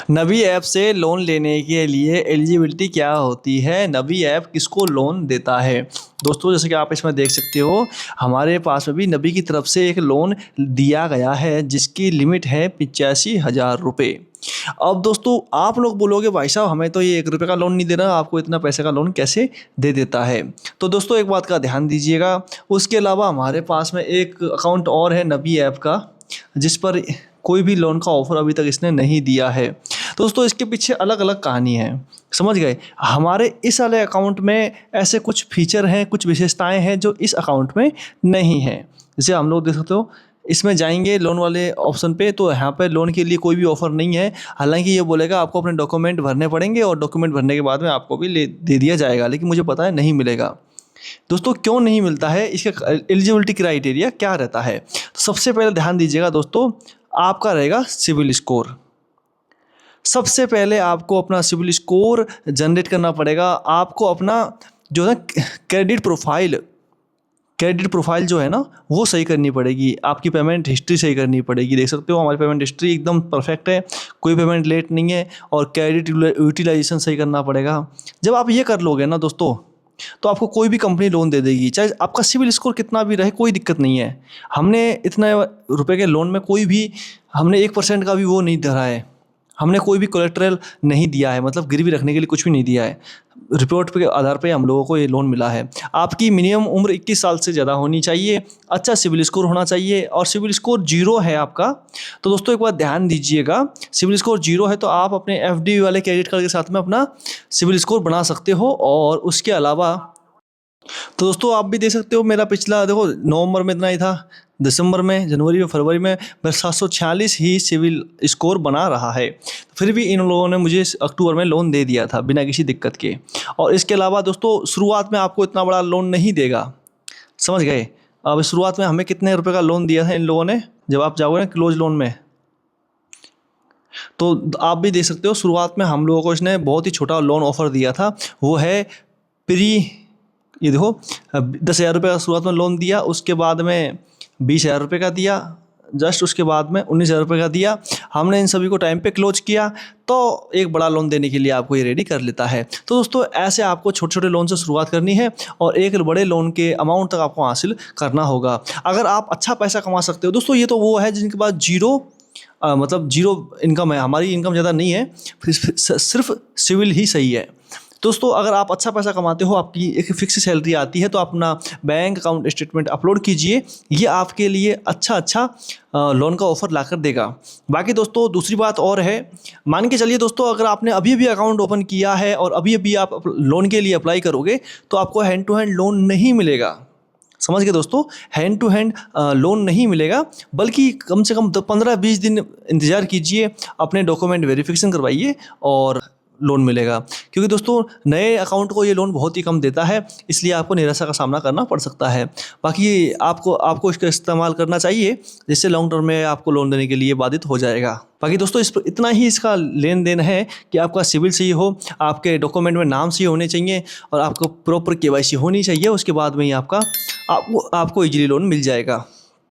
नबी app से loan लेने के लिए एलिजिबिलिटी क्या होती है? नबी ऐप किसको लोन देता है? दोस्तों, जैसे कि आप इसमें देख सकते हो, हमारे पास में भी नबी की तरफ से एक लोन दिया गया है जिसकी लिमिट है 85,000 रुपये। अब दोस्तों, आप लोग बोलोगे भाई साहब हमें तो ये 1 रुपये का लोन नहीं दे रहा, आपको इतना पैसे का लोन कैसे दे देता है? तो दोस्तों, एक बात का ध्यान दीजिएगा। उसके अलावा हमारे पास में एक अकाउंट और है नबी ऐप का, जिस पर कोई भी लोन का ऑफ़र अभी तक इसने नहीं दिया है। तो दोस्तों, इसके पीछे अलग अलग कहानी है, समझ गए? हमारे इस वाले अकाउंट में ऐसे कुछ फीचर हैं, कुछ विशेषताएं हैं जो इस अकाउंट में नहीं है। जैसे हम लोग देख सकते हो, इसमें जाएंगे लोन वाले ऑप्शन पे, तो यहाँ पे लोन के लिए कोई भी ऑफ़र नहीं है। हालांकि ये बोलेगा आपको अपने डॉक्यूमेंट भरने पड़ेंगे और डॉक्यूमेंट भरने के बाद में आपको भी दे दिया जाएगा, लेकिन मुझे पता है नहीं मिलेगा। दोस्तों, क्यों नहीं मिलता है? इसका एलिजिबिलिटी क्राइटेरिया क्या रहता है? तो सबसे पहले ध्यान दीजिएगा दोस्तों, आपका रहेगा सिविल स्कोर। सबसे पहले आपको अपना सिविल स्कोर जनरेट करना पड़ेगा। आपको अपना जो है क्रेडिट प्रोफाइल जो है ना, वो सही करनी पड़ेगी। आपकी पेमेंट हिस्ट्री सही करनी पड़ेगी। देख सकते हो हमारी पेमेंट हिस्ट्री एकदम परफेक्ट है, कोई पेमेंट लेट नहीं है। और क्रेडिट यूटिलाइजेशन सही करना पड़ेगा। जब आप ये कर लोगे ना दोस्तों, तो आपको कोई भी कंपनी लोन दे देगी, चाहे आपका सिविल स्कोर कितना भी रहे, कोई दिक्कत नहीं है। हमने इतने रुपए के लोन में कोई भी हमने 1% का भी वो नहीं धरा है। हमने कोई भी कोलेटरल नहीं दिया है, मतलब गिरवी रखने के लिए कुछ भी नहीं दिया है। रिपोर्ट के आधार पे हम लोगों को ये लोन मिला है। आपकी मिनिमम उम्र 21 साल से ज़्यादा होनी चाहिए, अच्छा सिविल स्कोर होना चाहिए, और सिविल स्कोर 0 है आपका। तो दोस्तों, एक बात ध्यान दीजिएगा, सिविल स्कोर 0 है तो आप अपने एफडी वाले क्रेडिट कार्ड के साथ में अपना सिविल स्कोर बना सकते हो। और उसके अलावा तो दोस्तों, आप भी देख सकते हो, मेरा पिछला देखो नवंबर में इतना ही था, दिसंबर में, जनवरी में, फरवरी में मेरा 746 ही सिविल स्कोर बना रहा है। फिर भी इन लोगों ने मुझे अक्टूबर में लोन दे दिया था बिना किसी दिक्कत के। और इसके अलावा दोस्तों, शुरुआत में आपको इतना बड़ा लोन नहीं देगा, समझ गए? अब शुरुआत में हमें कितने रुपए का लोन दिया था इन लोगों ने? जब आप जाओगे ना क्लोज लोन में, तो आप भी देख सकते हो, शुरुआत में हम लोगों को इसने बहुत ही छोटा लोन ऑफर दिया था। वो है प्री, ये देखो, 10,000 रुपये का शुरुआत में लोन दिया, उसके बाद में 20,000 रुपये का दिया, जस्ट उसके बाद में 19,000 रुपये का दिया। हमने इन सभी को टाइम पे क्लोज किया, तो एक बड़ा लोन देने के लिए आपको ये रेडी कर लेता है। तो दोस्तों, ऐसे आपको छोटे छोटे लोन से शुरुआत करनी है और एक बड़े लोन के अमाउंट तक आपको हासिल करना होगा। अगर आप अच्छा पैसा कमा सकते हो दोस्तों, ये तो वो है जिनके पास मतलब जीरो इनकम है। हमारी इनकम ज़्यादा नहीं है, सिर्फ सिविल ही सही है। दोस्तों, अगर आप अच्छा पैसा कमाते हो, आपकी एक फिक्स सैलरी आती है, तो अपना बैंक अकाउंट स्टेटमेंट अपलोड कीजिए। ये आपके लिए अच्छा लोन का ऑफर लाकर देगा। बाकी दोस्तों, दूसरी बात और है, मान के चलिए दोस्तों, अगर आपने अभी अभी अकाउंट ओपन किया है और अभी अभी आप लोन के लिए अप्लाई करोगे, तो आपको हैंड टू हैंड लोन नहीं मिलेगा। समझ गए दोस्तों? हैंड टू हैंड लोन नहीं मिलेगा, बल्कि कम से कम 15-20 दिन इंतज़ार कीजिए, अपने डॉक्यूमेंट वेरिफिकेशन करवाइए और लोन मिलेगा। क्योंकि दोस्तों, नए अकाउंट को ये लोन बहुत ही कम देता है, इसलिए आपको निराशा का सामना करना पड़ सकता है। बाकी आपको इसका इस्तेमाल करना चाहिए, जिससे लॉन्ग टर्म में आपको लोन देने के लिए बाधित हो जाएगा। बाकी दोस्तों, इतना ही इसका लेन देन है कि आपका सिविल सही हो, आपके डॉक्यूमेंट में नाम सही होने चाहिए और आपको प्रॉपर केवाईसी होनी चाहिए। उसके बाद में ही आपको ईजिली लोन मिल जाएगा।